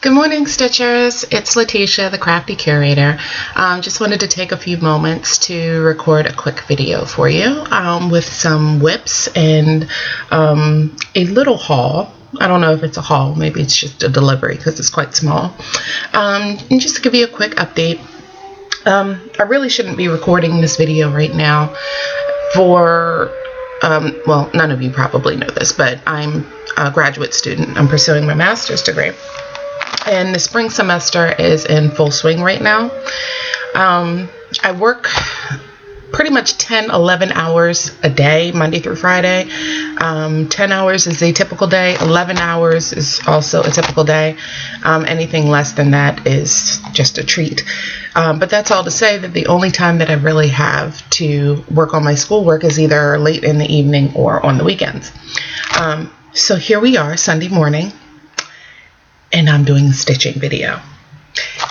Good morning, Stitchers. It's Letitia, the Crafty Curator. Just wanted to take a few moments to record a quick video for you with some WIPs and a little haul. I don't know if it's a haul, maybe it's just a delivery because it's quite small. And just to give you a quick update, I really shouldn't be recording this video right now for, well, none of you probably know this, but I'm a graduate student. I'm pursuing my master's degree. And the spring semester is in full swing right now. I work pretty much 10-11 hours a day, Monday through Friday. 10 hours is a typical day. 11 hours is also a typical day. Anything less than that is just a treat. But that's all to say that the only time that I really have to work on my schoolwork is either late in the evening or on the weekends. So here we are, Sunday morning, and I'm doing a stitching video.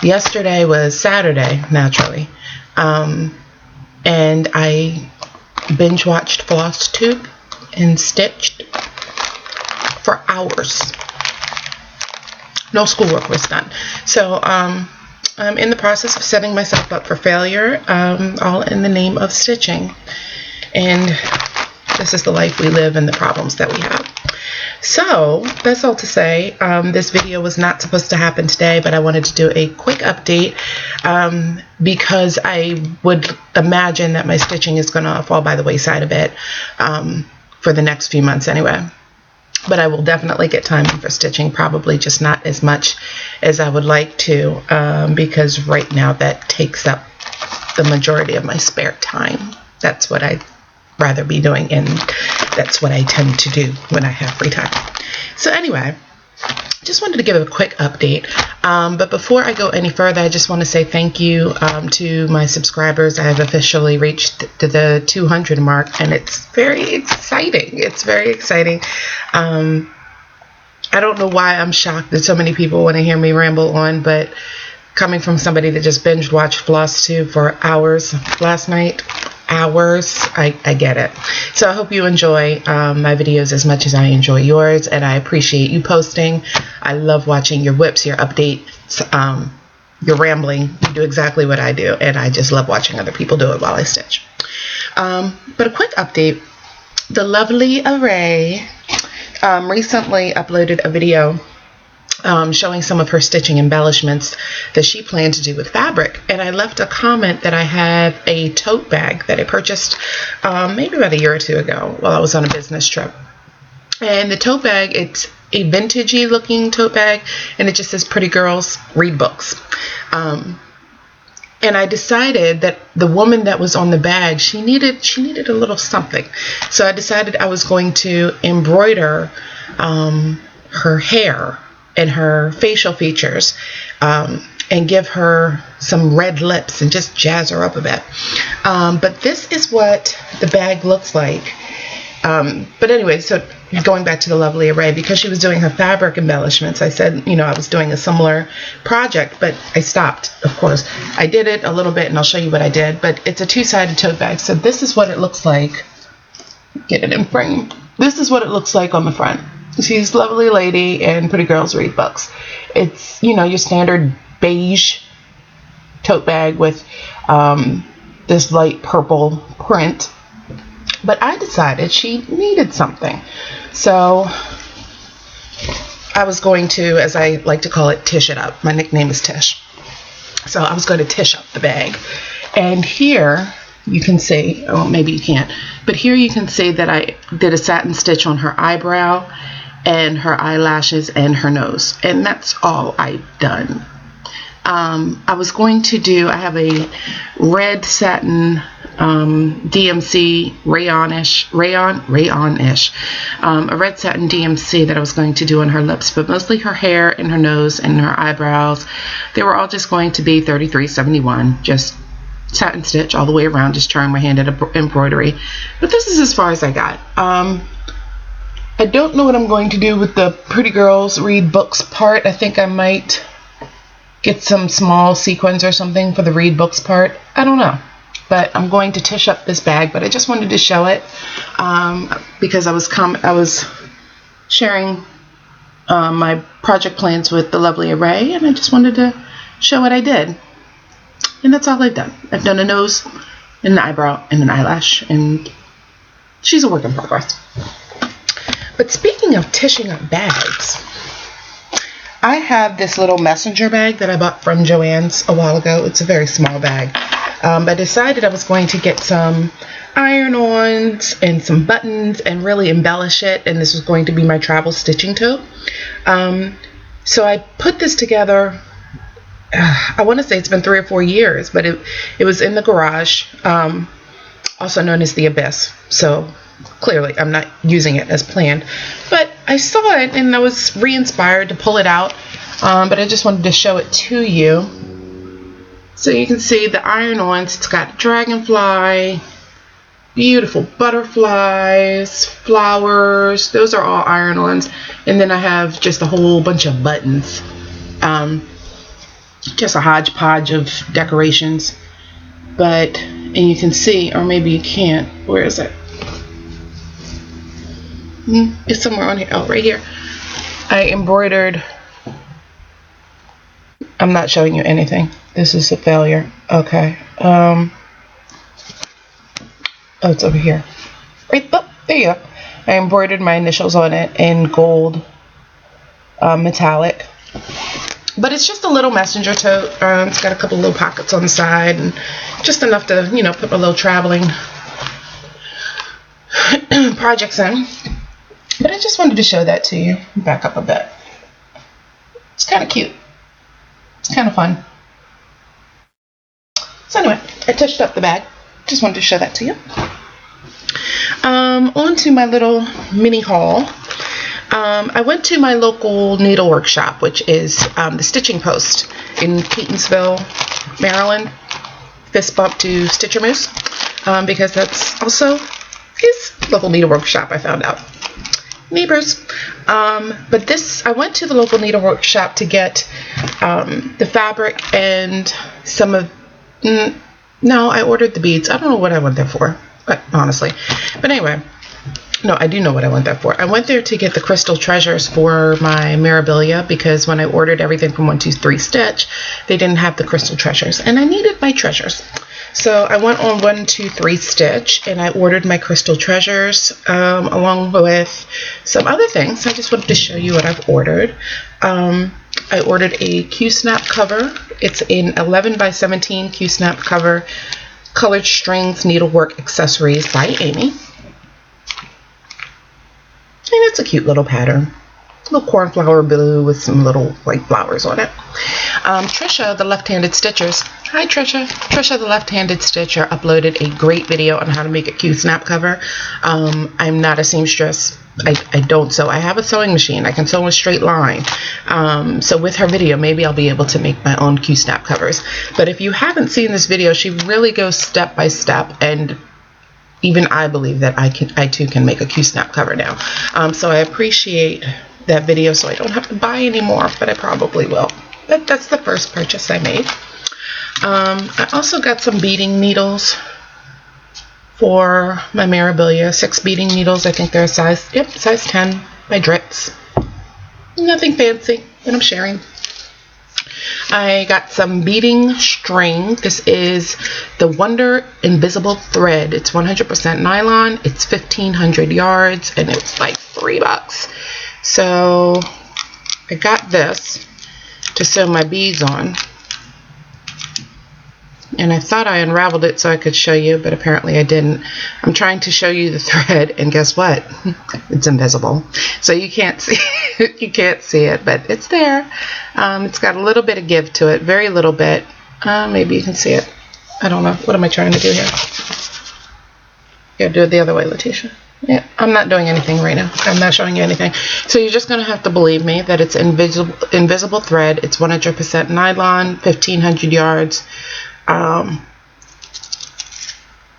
Yesterday was Saturday, naturally, and I binge watched Flosstube and stitched for hours. No schoolwork was done. So I'm in the process of setting myself up for failure, all in the name of stitching. And this is the life we live and the problems that we have. So that's all to say. This video was not supposed to happen today, but I wanted to do a quick update because I would imagine that my stitching is going to fall by the wayside a bit for the next few months anyway. But I will definitely get time for stitching, probably just not as much as I would like to, because right now that takes up the majority of my spare time. That's what I'd rather be doing, and that's what I tend to do when I have free time. So anyway, just wanted to give a quick update, but before I go any further, I just want to say thank you to my subscribers. I have officially reached the 200 mark, and it's very exciting. It's very exciting. I don't know why I'm shocked that so many people want to hear me ramble on, but coming from somebody that just binge watched Flosstube for hours last night, I get it. So I hope you enjoy my videos as much as I enjoy yours, and I appreciate you posting. I love watching your WIPs, your updates, your rambling. You do exactly what I do, and I just love watching other people do it while I stitch. But a quick update. The lovely Array recently uploaded a video showing some of her stitching embellishments that she planned to do with fabric, and I left a comment that I had a tote bag that I purchased maybe about a year or two ago while I was on a business trip. And the tote bag, it's a vintagey looking tote bag, and it just says "Pretty Girls Read Books." And I decided that the woman that was on the bag, she needed a little something, so I decided I was going to embroider her hair and her facial features, and give her some red lips and just jazz her up a bit. But this is what the bag looks like. But anyway, so going back to the lovely Array, because she was doing her fabric embellishments, I said, you know, I was doing a similar project, but I stopped, of course. I did it a little bit, and I'll show you what I did, but it's a two-sided tote bag. So this is what it looks like. Get it in frame. This is what it looks like on the front. She's a lovely lady, and Pretty Girls Read Books. It's, you know, your standard beige tote bag with this light purple print. But I decided she needed something. So I was going to, as I like to call it, tish it up. My nickname is Tish. So I was going to tish up the bag. And here you can see, oh, maybe you can't, but here you can see that I did a satin stitch on her eyebrow and her eyelashes and her nose, and that's all I've done. I was going to do, I have a red satin DMC rayon-ish, a red satin DMC that I was going to do on her lips, but mostly her hair and her nose and her eyebrows. They were all just going to be 33.71, just satin stitch all the way around, just trying my hand at embroidery. But this is as far as I got. I don't know what I'm going to do with the Pretty Girls Read Books part. I think I might get some small sequins or something for the Read Books part. I don't know. But I'm going to tish up this bag, but I just wanted to show it because I was sharing my project plans with the lovely Array, and I just wanted to show what I did. And that's all I've done. I've done a nose and an eyebrow and an eyelash, and she's a work in progress. But speaking of tishing up bags, I have this little messenger bag that I bought from Joann's a while ago. It's a very small bag. I decided I was going to get some iron-ons and some buttons and really embellish it, and this was going to be my travel stitching tote. So I put this together. I want to say it's been 3 or 4 years, but it was in the garage, also known as the Abyss. So clearly I'm not using it as planned, but I saw it and I was re-inspired to pull it out, but I just wanted to show it to you. So you can see the iron-ons. It's got dragonfly, beautiful butterflies, flowers. Those are all iron-ons. And then I have just a whole bunch of buttons. Just a hodgepodge of decorations. But, and you can see, or maybe you can't. Where is it? It's somewhere on here. Oh, right here. I embroidered. I'm not showing you anything. This is a failure. Okay. Oh, it's over here. Right, oh, there you go. I embroidered my initials on it in gold metallic. But it's just a little messenger tote. It's got a couple little pockets on the side, and just enough to, you know, put my little traveling projects in. But I just wanted to show that to you. Back up a bit. It's kind of cute. It's kind of fun. So anyway, I touched up the bag. Just wanted to show that to you. On to my little mini haul. I went to my local needle workshop, which is the Stitching Post in Catonsville, Maryland. Fist bump to Stitcher Moose, because that's also his local needle workshop, I found out. Neighbors. But I went to the local needle workshop to get the fabric and some of, no, I ordered the beads. I don't know what I went there for, but honestly. But anyway, no, I do know what I went there for. I went there to get the crystal treasures for my Mirabilia, because when I ordered everything from 123 Stitch, they didn't have the crystal treasures, and I needed my treasures. So I went on 123 Stitch and I ordered my crystal treasures, along with some other things. I just wanted to show you what I've ordered. I ordered a Q-snap cover. It's an 11x17 Q-snap cover, colored strings, needlework accessories by Amy. And it's a cute little pattern. Little cornflower blue with some little white flowers on it. Trisha, the left-handed stitchers. Hi Trisha. Trisha, the left-handed stitcher, uploaded a great video on how to make a Q-snap cover. I'm not a seamstress. I don't sew. I have a sewing machine. I can sew in a straight line. So with her video, maybe I'll be able to make my own Q-snap covers. But if you haven't seen this video, she really goes step by step, and even I believe that I too can make a Q-snap cover now. So I appreciate that video, so I don't have to buy any more, but I probably will. But that's the first purchase I made. I also got some beading needles for my Mirabilia. 6 beading needles. I think they're size 10 by Dritz. Nothing fancy, but I'm sharing. I got some beading string. This is the Wonder Invisible Thread. It's 100% nylon. It's 1,500 yards, and it's like $3. So I got this to sew my beads on, and I thought I unraveled it so I could show you, but apparently I didn't. I'm trying to show you the thread, and guess what? It's invisible, so you can't see you can't see it, but it's there. It's got a little bit of give to it, very little bit. Maybe you can see it. I don't know. What am I trying to do here? Yeah, do it the other way, Letitia. Yeah, I'm not doing anything right now. I'm not showing you anything. So you're just going to have to believe me that it's invisible thread. It's 100% nylon, 1,500 yards. And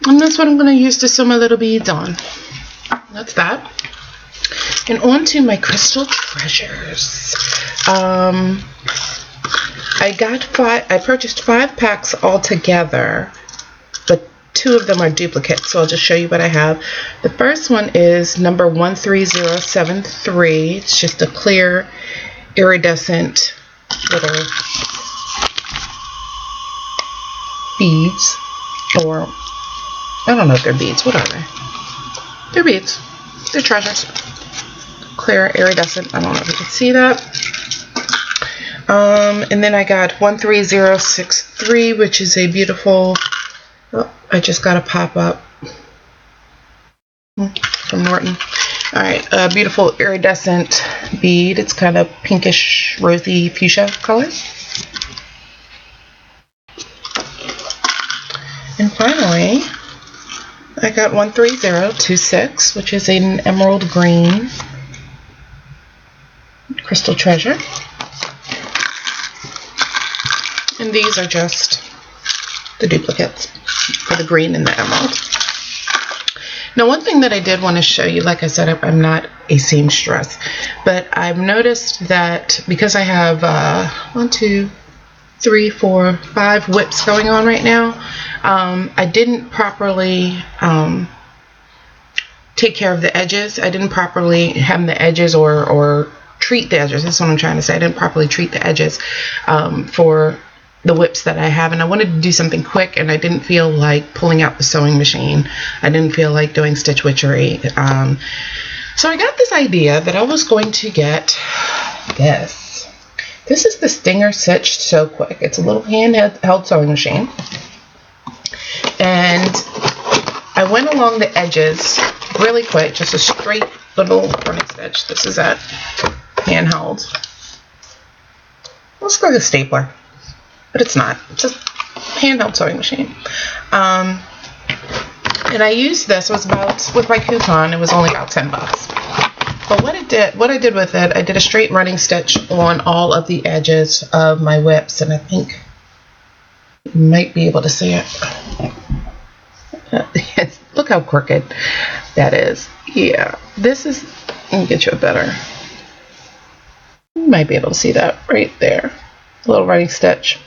that's what I'm going to use to sew my little beads on. That's that. And on to my crystal treasures. I purchased 5 packs altogether, but two of them are duplicates, so I'll just show you what I have. The first one is number 13073. It's just a clear iridescent little beads, or I don't know if they're beads. What are they? They're beads. They're treasures. Clear iridescent. I don't know if you can see that. And then I got 13063, which is a beautiful, oh, I just got a pop-up from Norton. Alright, a beautiful iridescent bead. It's kind of pinkish, rosy fuchsia color. And finally, I got 13026, which is an emerald green crystal treasure. And these are just the duplicates for the green and the emerald. Now, one thing that I did want to show you, like I said, I'm not a seamstress, but I've noticed that because I have 1, 2, 3, 4, 5 WIPs going on right now, I didn't properly take care of the edges. I didn't properly hem the edges or treat the edges. That's what I'm trying to say. I didn't properly treat the edges for the WIPs that I have, and I wanted to do something quick, and I didn't feel like pulling out the sewing machine. I didn't feel like doing stitch witchery. So I got this idea that I was going to get this. This is the Stinger Stitch Sew Quick. It's a little handheld sewing machine, and I went along the edges really quick, just a straight little running stitch. This is at Handheld. Looks like a stapler, but it's not. It's a handheld sewing machine. And I used this, it was about, with my coupon, it was only about 10 bucks. But what I did with it, I did a straight running stitch on all of the edges of my WIPs, and I think you might be able to see it. Look how crooked that is. Yeah, this is, let me get you a better, you might be able to see that right there. A little running stitch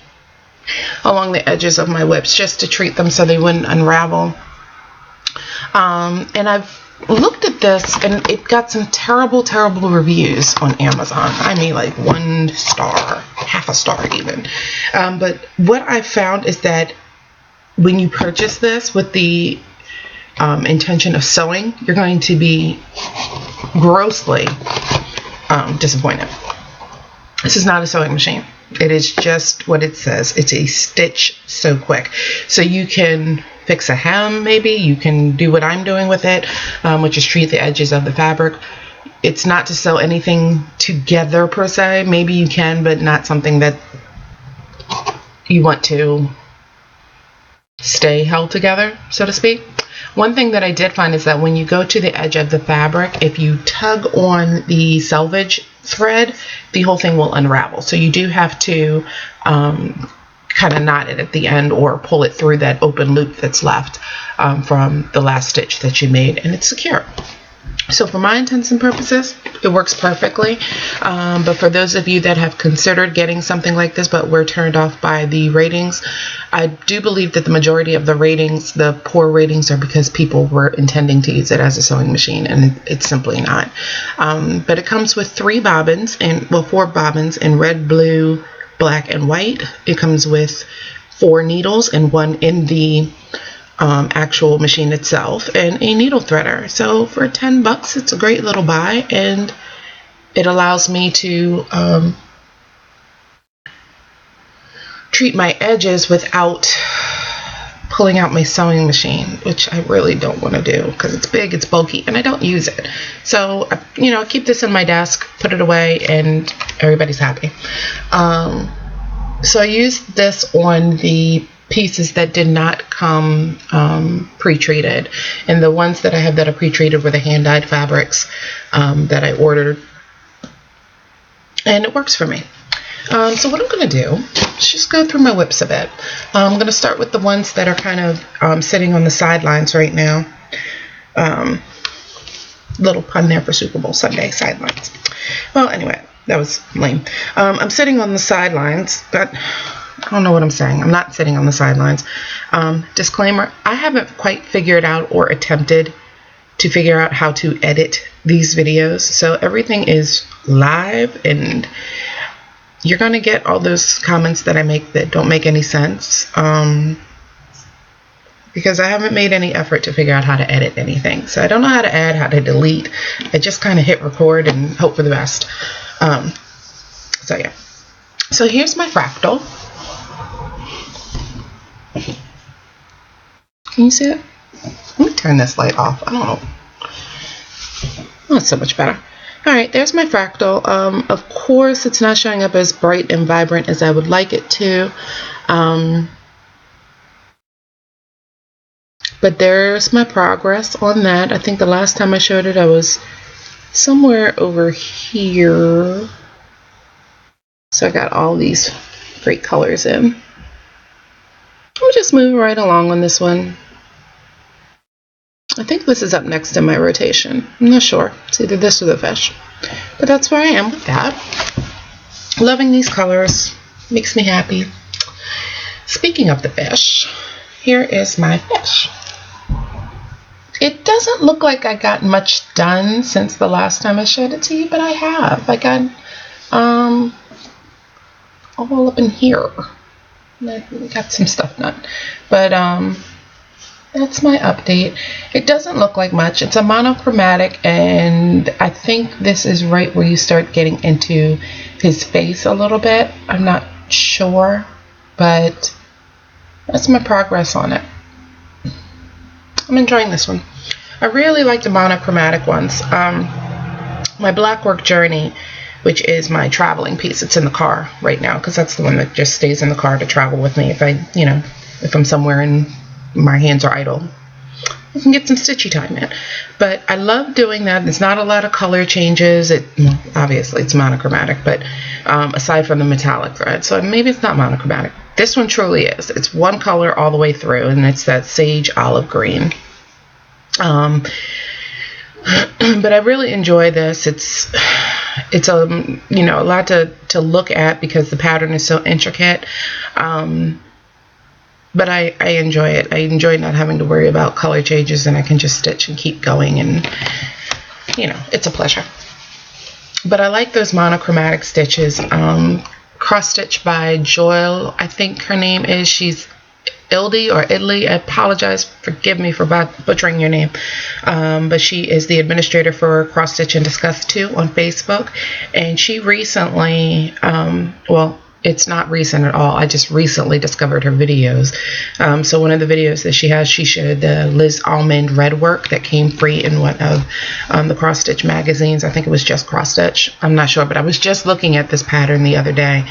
along the edges of my WIPs just to treat them so they wouldn't unravel. And I've looked at this, and it got some terrible reviews on Amazon. I mean, like 1 star, half a star even. But what I found is that when you purchase this with the intention of sewing, you're going to be grossly disappointed. This is not a sewing machine. It is just what it says. It's a Stitch Sew Quick. So you can fix a hem, maybe. You can do what I'm doing with it, which is treat the edges of the fabric. It's not to sew anything together per se. Maybe you can, but not something that you want to stay held together, so to speak. One thing that I did find is that when you go to the edge of the fabric, if you tug on the selvage thread, the whole thing will unravel. So you do have to kind of knot it at the end or pull it through that open loop that's left from the last stitch that you made, and it's secure. So for my intents and purposes, it works perfectly. But for those of you that have considered getting something like this but were turned off by the ratings, I do believe that the majority of the ratings, the poor ratings, are because people were intending to use it as a sewing machine, and it's simply not. But it comes with 3 bobbins, and well, 4 bobbins in red, blue, black, and white. It comes with 4 needles and 1 in the actual machine itself, and a needle threader. So for 10 bucks, it's a great little buy, and it allows me to treat my edges without pulling out my sewing machine, which I really don't want to do because it's big, it's bulky, and I don't use it. So, you know, I keep this in my desk, put it away, and everybody's happy. So I used this on the pieces that did not come pre-treated, and the ones that I have that are pre-treated were the hand-dyed fabrics that I ordered, and it works for me. So what I'm going to do is just go through my WIPs a bit. I'm going to start with the ones that are kind of sitting on the sidelines right now. Little pun there for Super Bowl Sunday, sidelines. Well, anyway, that was lame. I'm sitting on the sidelines, but I don't know what I'm saying. I'm not sitting on the sidelines. Disclaimer, I haven't quite figured out or attempted to figure out how to edit these videos. So everything is live, and you're going to get all those comments that I make that don't make any sense. Because I haven't made any effort to figure out how to edit anything. So I don't know how to add, how to delete. I just kind of hit record and hope for the best. So yeah. So here's my fractal. Can you see it? Let me turn this light off. I don't know. Oh, it's so much better. All right, there's my fractal. Of course, it's not showing up as bright and vibrant as I would like it to. But there's my progress on that. I think the last time I showed it, I was somewhere over here. So I got all these great colors in. I'll just move right along on this one. I think this is up next in my rotation. I'm not sure. It's either this or the fish. But that's where I am with that. Loving these colors. Makes me happy. Speaking of the fish, here is my fish. It doesn't look like I got much done since the last time I showed it to you, but I have. I got all up in here. I got some stuff done. But that's my update. It doesn't look like much. It's a monochromatic, and I think this is right where you start getting into his face a little bit. I'm not sure, but that's my progress on it. I'm enjoying this one. I really like the monochromatic ones. My Blackwork Journey, which is my traveling piece, it's in the car right now because that's the one that just stays in the car to travel with me if if I'm somewhere and my hands are idle. I can get some stitchy time in. But I love doing that. There's not a lot of color changes. Obviously it's monochromatic, but aside from the metallic thread. So maybe it's not monochromatic. This one truly is. It's one color all the way through, and it's that sage olive green. But I really enjoy this. It's a lot to look at because the pattern is so intricate. But I enjoy it. I enjoy not having to worry about color changes, and I can just stitch and keep going, and it's a pleasure. But I like those monochromatic stitches. Cross stitch by Joyle, I think her name is. She's Ildy or Idley. I apologize. Forgive me for butchering your name. But she is the administrator for Cross Stitch and Discuss 2 on Facebook. And she recently, well, it's not recent at all. I just recently discovered her videos. So one of the videos that she has, she showed the Liz Almond red work that came free in one of the Cross Stitch magazines. I think it was just Cross Stitch. I'm not sure, but I was just looking at this pattern the other day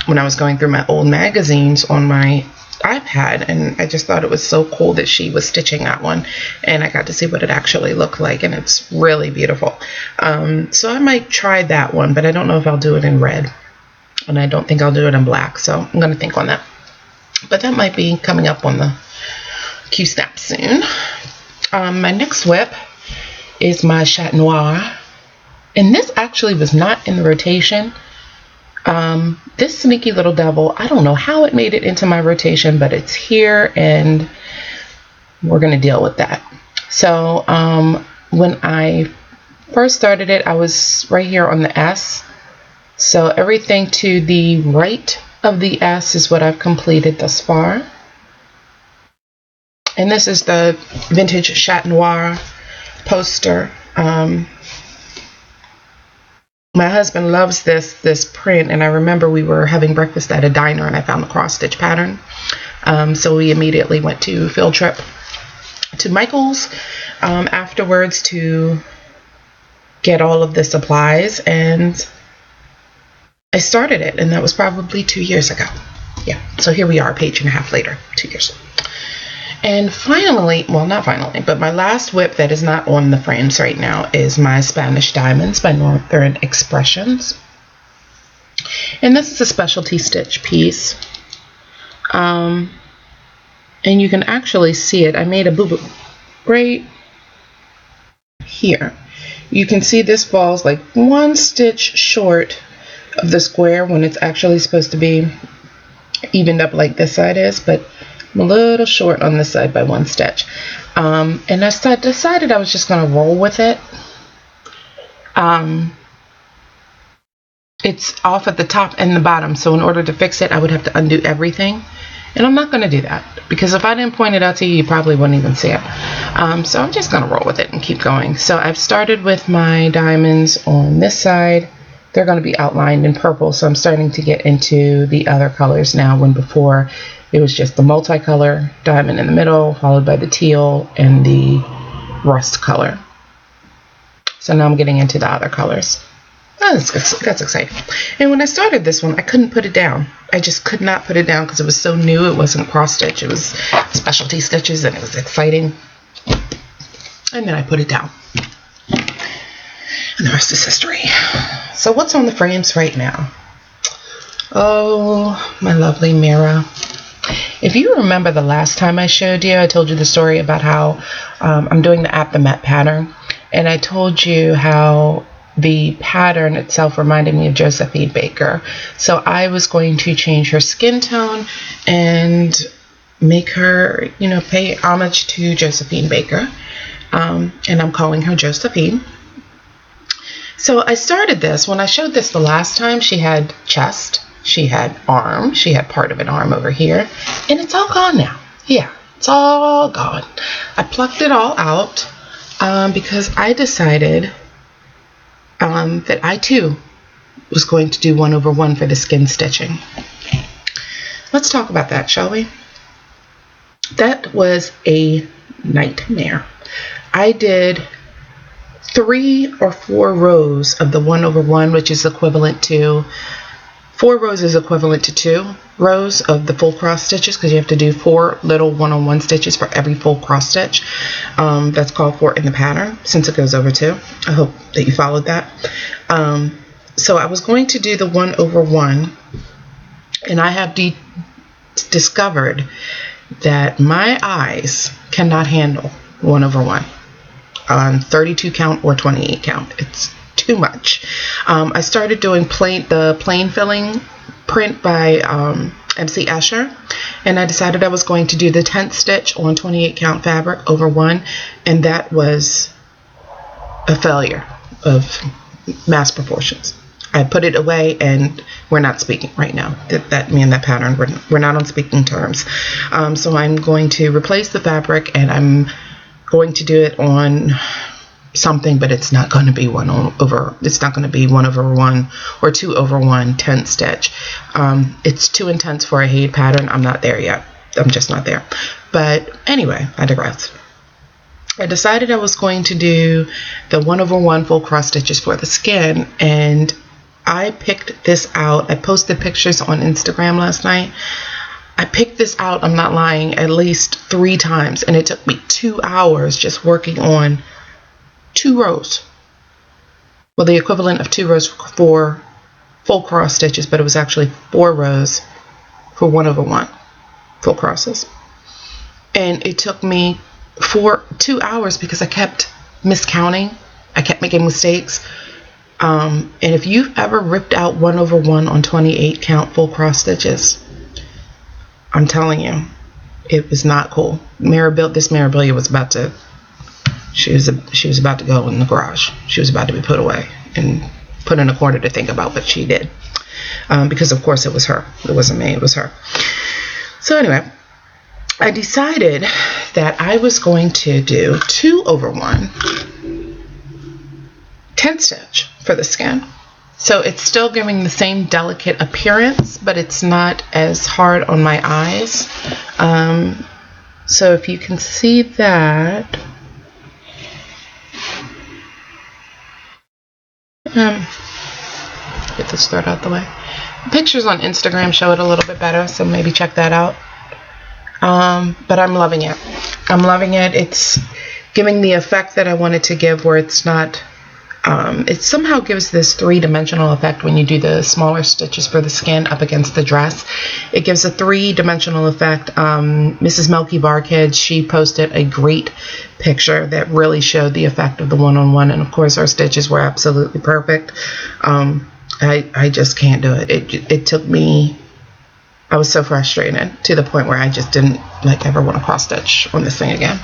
when I was going through my old magazines on my iPad, and I just thought it was so cool that she was stitching that one, and I got to see what it actually looked like, and it's really beautiful. So I might try that one, but I don't know if I'll do it in red, and I don't think I'll do it in black, so I'm going to think on that. But that might be coming up on the Q-Snap soon. My next WIP is my Chat Noir, and this actually was not in the rotation. This sneaky little devil, I don't know how it made it into my rotation, but it's here, and we're going to deal with that. So when I first started it, I was right here on the S. So everything to the right of the S is what I've completed thus far. And this is the vintage Chat Noir poster. My husband loves this print, and I remember we were having breakfast at a diner and I found the cross stitch pattern. So we immediately went to field trip to Michael's afterwards to get all of the supplies, and I started it, and that was probably 2 years ago. Yeah, so here we are, a page and a half later, 2 years. And finally, well, not finally, but my last WIP that is not on the frames right now is my Spanish Diamonds by Northern Expressions. And this is a specialty stitch piece. And you can actually see it. I made a boo-boo right here. You can see this falls like one stitch short of the square when it's actually supposed to be evened up like this side is, but I'm a little short on this side by 1 stitch. And I decided I was just going to roll with it. It's off at the top and the bottom, so in order to fix it I would have to undo everything, and I'm not going to do that, because if I didn't point it out to you, you probably wouldn't even see it. So I'm just going to roll with it and keep going. So I've started with my diamonds on this side. They're going to be outlined in purple, so I'm starting to get into the other colors now, when before it was just the multicolor diamond in the middle, followed by the teal and the rust color. So now I'm getting into the other colors. Oh, that's exciting. And when I started this one, I couldn't put it down. I just could not put it down because it was so new. It wasn't cross stitch. It was specialty stitches, and it was exciting. And then I put it down. And the rest is history. So what's on the frames right now? Oh, my lovely Mira. If you remember the last time I showed you, I told you the story about how I'm doing the At the Met pattern. And I told you how the pattern itself reminded me of Josephine Baker. So I was going to change her skin tone and make her, you know, pay homage to Josephine Baker. And I'm calling her Josephine. So I started this. When I showed this the last time, she had chest, she had arm, she had part of an arm over here, and it's all gone now. Yeah, it's all gone. I plucked it all out because I decided that I too was going to do 1/1 for the skin stitching. Let's talk about that, shall we? That was a nightmare. I did 3 or 4 rows of the 1/1, which is equivalent to 4 rows is equivalent to 2 rows of the full cross stitches, because you have to do 4 little 1/1 stitches for every full cross stitch. That's called for in the pattern, since it goes over 2. I hope that you followed that. So I was going to do the 1/1, and I have discovered that my eyes cannot handle 1/1 on 32 count or 28 count. It's too much. I started doing the plain filling print by MC Escher, and I decided I was going to do the 10th stitch on 28 count fabric over 1, and that was a failure of mass proportions. I put it away, and we're not speaking right now. That me and that pattern, we're not on speaking terms. So I'm going to replace the fabric, and I'm going to do it on something, but it's not going to be it's not going to be 1/1 or 2/1 10th stitch. It's too intense for a Hade pattern. I'm not there yet. I'm just not there. But anyway, I digress. I decided I was going to do the 1/1 full cross stitches for the skin, and I picked this out. I posted pictures on Instagram last night. I picked this out, I'm not lying, at least 3 times, and it took me 2 hours just working on 2 rows. Well, the equivalent of 2 rows for full cross stitches, but it was actually 4 rows for 1/1 full crosses. And it took me 2 hours because I kept miscounting. I kept making mistakes. And if you've ever ripped out 1/1 on 28 count full cross stitches, I'm telling you, it was not cool. This Mirabilia was about to, she was about to go in the garage. She was about to be put away and put in a corner to think about what she did. Because of course it was her. It wasn't me, it was her. So anyway, I decided that I was going to do 2/1 10th stitch for the skin. So it's still giving the same delicate appearance, but it's not as hard on my eyes. So if you can see that, get this thread out the way. The pictures on Instagram show it a little bit better, so maybe check that out. But I'm loving it. I'm loving it. It's giving the effect that I wanted to give, where it's not, it somehow gives this 3-dimensional effect when you do the smaller stitches for the skin up against the dress. It gives a 3-dimensional effect. Mrs. Melky Barkhead, she posted a great picture that really showed the effect of the 1/1, and of course our stitches were absolutely perfect. I just can't do it. It took me I was so frustrated to the point where I just didn't like ever want to cross stitch on this thing again.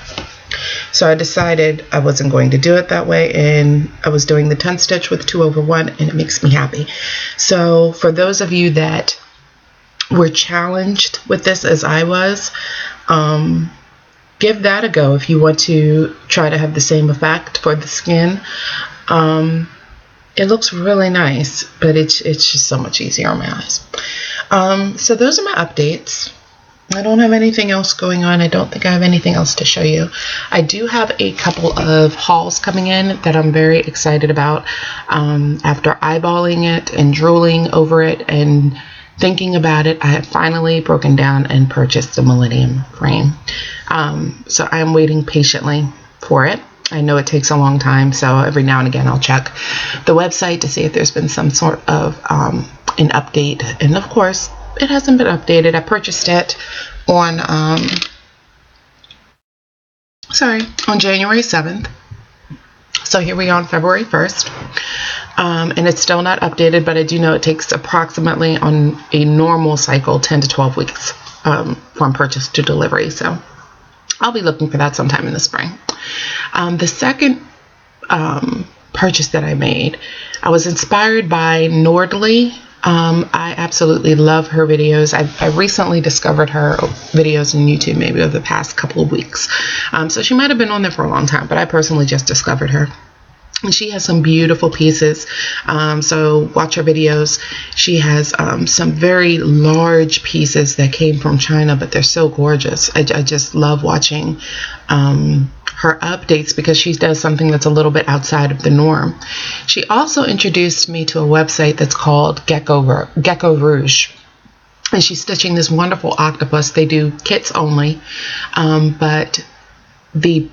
So I decided I wasn't going to do it that way, and I was doing the 10 stitch with 2/1, and it makes me happy. So for those of you that were challenged with this as I was, give that a go if you want to try to have the same effect for the skin. It looks really nice, but it's just so much easier on my eyes. So those are my updates. I don't have anything else going on. I don't think I have anything else to show you. I do have a couple of hauls coming in that I'm very excited about. After eyeballing it and drooling over it and thinking about it, I have finally broken down and purchased the Millennium frame. So I am waiting patiently for it. I know it takes a long time, so every now and again I'll check the website to see if there's been some sort of an update. And of course, it hasn't been updated. I purchased it on January 7th. So here we are on February 1st. And it's still not updated, but I do know it takes approximately, on a normal cycle, 10 to 12 weeks from purchase to delivery. So I'll be looking for that sometime in the spring. The second purchase that I made, I was inspired by Nordly. I absolutely love her videos. I recently discovered her videos on YouTube maybe over the past couple of weeks. So she might have been on there for a long time, but I personally just discovered her. And she has some beautiful pieces, so watch her videos. She has some very large pieces that came from China, but they're so gorgeous. I just love watching her updates because she does something that's a little bit outside of the norm. She also introduced me to a website that's called Gecko Rouge. And she's stitching this wonderful octopus. They do kits only, but the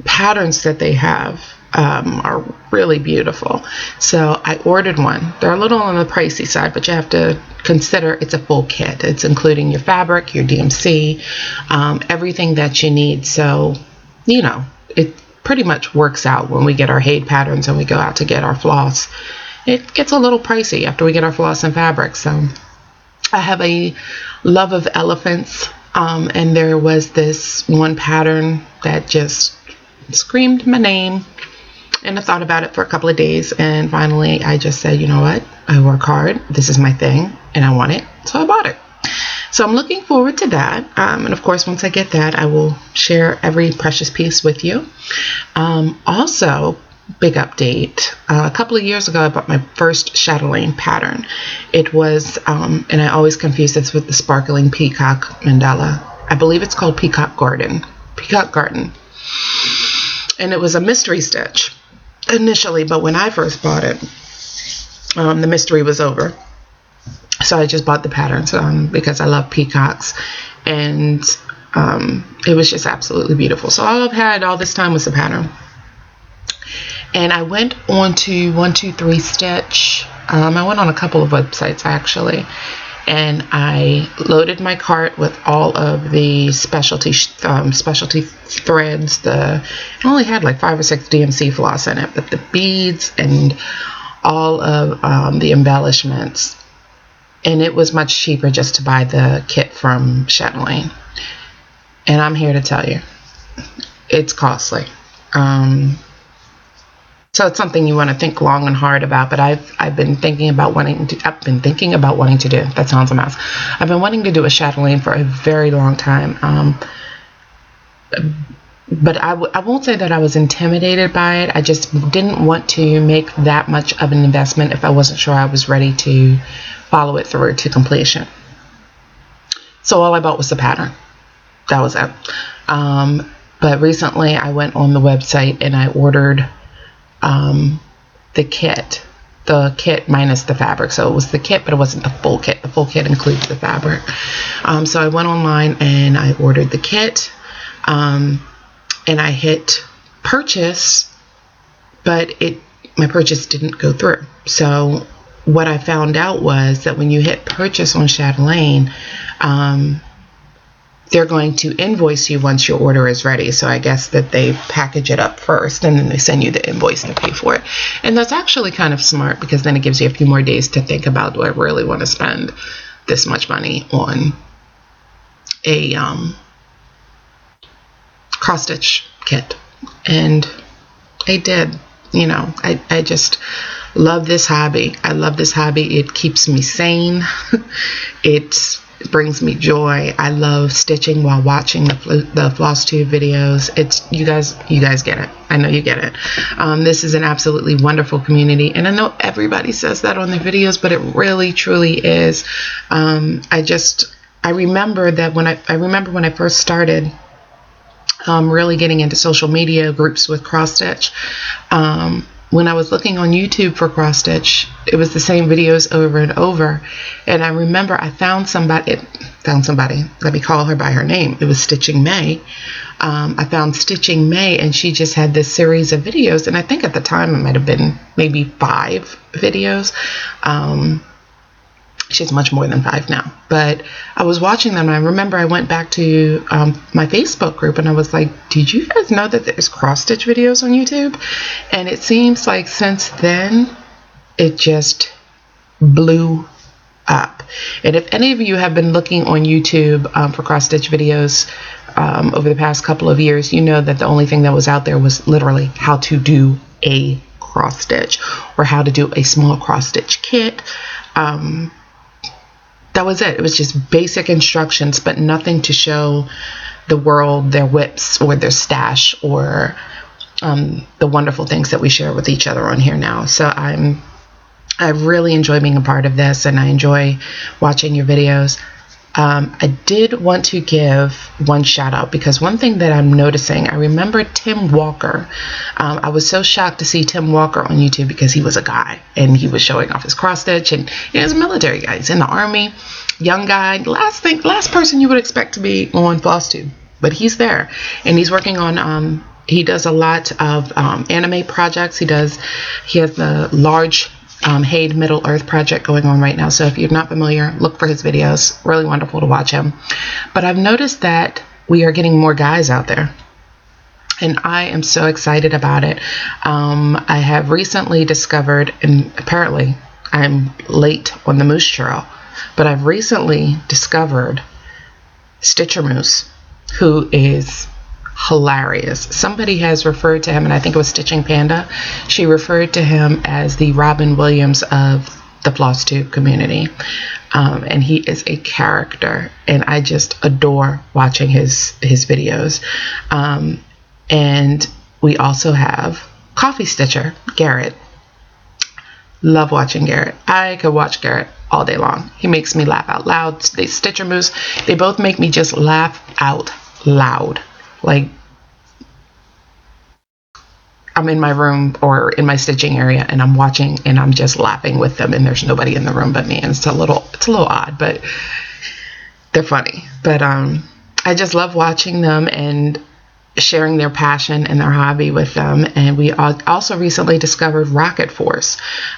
patterns that they have are really beautiful. So I ordered one. They're a little on the pricey side, but you have to consider it's a full kit. It's including your fabric, your DMC, everything that you need. So, you know, it pretty much works out when we get our Handheld patterns and we go out to get our floss. It gets a little pricey after we get our floss and fabric. So I have a love of elephants, and there was this one pattern that just screamed my name. And I thought about it for a couple of days, and finally I just said, you know what, I work hard, this is my thing, and I want it, so I bought it. So I'm looking forward to that, and of course once I get that, I will share every precious piece with you. Also, big update, a couple of years ago I bought my first chatelaine pattern. It was, and I always confuse this with the sparkling peacock mandala. I believe it's called Peacock Garden. And it was a mystery stitch initially, but when I first bought it, the mystery was over. So I just bought the patterns because I love peacocks, and it was just absolutely beautiful. So all I've had all this time was the pattern. And I went on to 123 Stitch. I went on a couple of websites actually, and I loaded my cart with all of the specialty threads. It only had like 5 or 6 DMC floss in it, but the beads and all of the embellishments. And it was much cheaper just to buy the kit from Chatelaine. And I'm here to tell you, it's costly. So it's something you want to think long and hard about, but I've been thinking about wanting to do. That sounds a mess. I've been wanting to do a chatelaine for a very long time. But I won't say that I was intimidated by it. I just didn't want to make that much of an investment if I wasn't sure I was ready to follow it through to completion. So all I bought was the pattern. That was it. But recently I went on the website and I ordered the kit minus the fabric. So it was the kit, but it wasn't the full kit. The full kit includes the fabric. So I went online and I ordered the kit, and I hit purchase, but my purchase didn't go through. So what I found out was that when you hit purchase on Chatelaine, they're going to invoice you once your order is ready. So I guess that they package it up first and then they send you the invoice to pay for it. And that's actually kind of smart because then it gives you a few more days to think about, do I really want to spend this much money on a cross stitch kit, and I did. You know, I just love this hobby. I love this hobby. It keeps me sane. It brings me joy. I love stitching while watching the Flosstube videos. It's you guys get it. I know you get it. This is an absolutely wonderful community, and I know everybody says that on their videos, but it really truly is. I remember that when I first started really getting into social media groups with cross stitch. When I was looking on YouTube for cross stitch, it was the same videos over and over. And I remember I found somebody, let me call her by her name. It was Stitching May. I found Stitching May, and she just had this series of videos. And I think at the time it might have been maybe 5 videos. She's much more than 5 now, but I was watching them, and I remember I went back to my Facebook group, and I was like, did you guys know that there's cross stitch videos on YouTube? And it seems like since then it just blew up. And if any of you have been looking on YouTube for cross stitch videos over the past couple of years, you know that the only thing that was out there was literally how to do a cross stitch or how to do a small cross stitch kit. That was it. It was just basic instructions, but nothing to show the world their WIPs or their stash or the wonderful things that we share with each other on here now. So I really enjoy being a part of this, and I enjoy watching your videos. I did want to give one shout out, because one thing that I'm noticing, I remember Tim Walker. I was so shocked to see Tim Walker on YouTube, because he was a guy and he was showing off his cross stitch, and he was a military guy. He's in the Army, young guy, last person you would expect to be on Flosstube, but he's there, and he's working on he does a lot of anime projects. He has the large Handheld Middle Earth project going on right now. So if you're not familiar, look for his videos. Really wonderful to watch him. But I've noticed that we are getting more guys out there, and I am so excited about it. I have recently discovered, and apparently I'm late on the Moose Trail, but I've recently discovered Stitcher Moose, who is hilarious. Somebody has referred to him, and I think it was Stitching Panda. She referred to him as the Robin Williams of the Flosstube community, and he is a character, and I just adore watching his videos. And we also have Coffee Stitcher Garrett. Love watching Garrett. I could watch Garrett all day long. He makes me laugh out loud. They Stitcher Moose, they both make me just laugh out loud. Like, I'm in my room or in my stitching area, and I'm watching, and I'm just laughing with them, and there's nobody in the room but me, and it's a little odd, but they're funny. But I just love watching them and sharing their passion and their hobby with them. And we also recently discovered Rocket Force.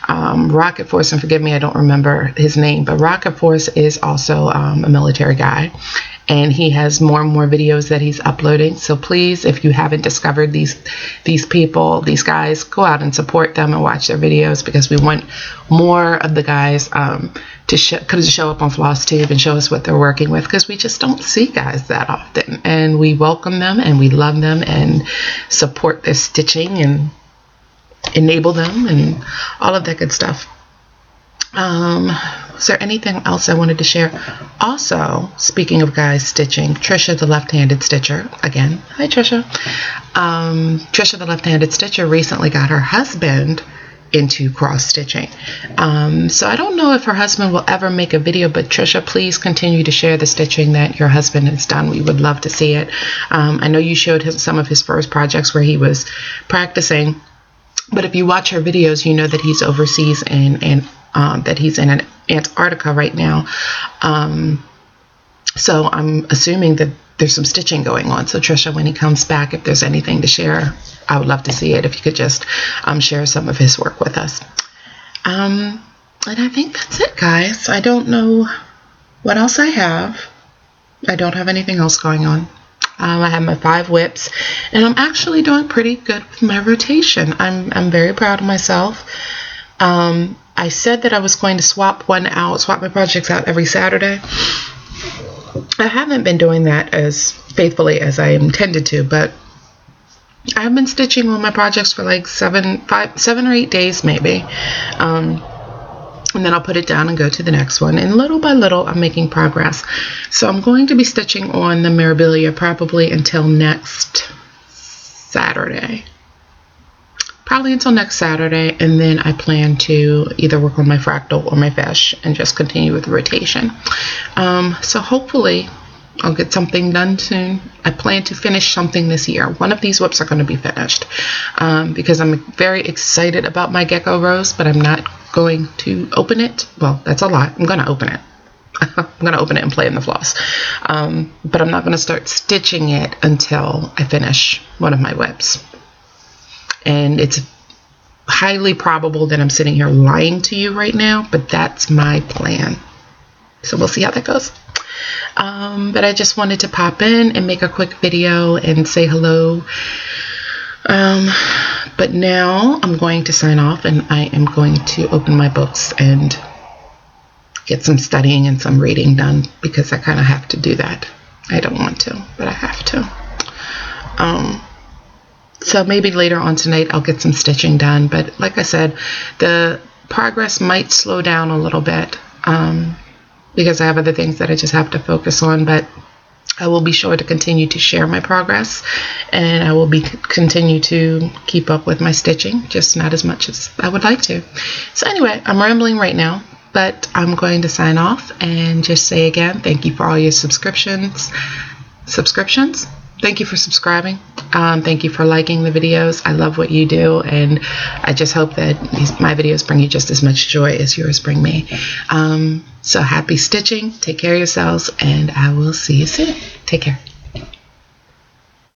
Rocket Force, and forgive me, I don't remember his name, but Rocket Force is also a military guy, and he has more and more videos that he's uploading. So please, if you haven't discovered these people, these guys, go out and support them and watch their videos, because we want more of the guys to show up on Flosstube and show us what they're working with, because we just don't see guys that often, and we welcome them and we love them and support their stitching and enable them and all of that good stuff. Was there anything else I wanted to share? Also, speaking of guys stitching, Trisha the Left-Handed Stitcher, again, hi Trisha. Trisha the Left-Handed Stitcher recently got her husband into cross stitching. So I don't know if her husband will ever make a video, but Trisha, please continue to share the stitching that your husband has done. We would love to see it. I know you showed him some of his first projects where he was practicing, but if you watch her videos, you know that he's overseas and that he's in Antarctica right now. So I'm assuming that there's some stitching going on. So Trisha, when he comes back, if there's anything to share, I would love to see it. If you could just share some of his work with us. And I think that's it, guys. I don't know what else I have. I don't have anything else going on. I have my 5 WIPs, and I'm actually doing pretty good with my rotation. I'm very proud of myself. I said that I was going to swap my projects out every Saturday. I haven't been doing that as faithfully as I intended to, but I've been stitching on my projects for like 7 or 8 days maybe. And then I'll put it down and go to the next one. And little by little, I'm making progress. So I'm going to be stitching on the Mirabilia probably until next Saturday. Probably until next Saturday. And then I plan to either work on my fractal or my fish and just continue with the rotation. So hopefully I'll get something done soon. I plan to finish something this year. One of these WIPs are going to be finished because I'm very excited about my gecko rose, but I'm not going to open it. Well, that's a lie. I'm going to open it. I'm going to open it and play in the floss. But I'm not going to start stitching it until I finish one of my WIPs. And it's highly probable that I'm sitting here lying to you right now, but that's my plan. So we'll see how that goes. But I just wanted to pop in and make a quick video and say hello. But now I'm going to sign off, and I am going to open my books and get some studying and some reading done because I kind of have to do that. I don't want to, but I have to. So maybe later on tonight I'll get some stitching done. But like I said, the progress might slow down a little bit because I have other things that I just have to focus on. But I will be sure to continue to share my progress, and I will continue to keep up with my stitching, just not as much as I would like to. So anyway, I'm rambling right now, but I'm going to sign off and just say again, thank you for all your subscriptions. Thank you for subscribing. Thank you for liking the videos. I love what you do, and I just hope that my videos bring you just as much joy as yours bring me. So happy stitching. Take care of yourselves, and I will see you soon. Take care.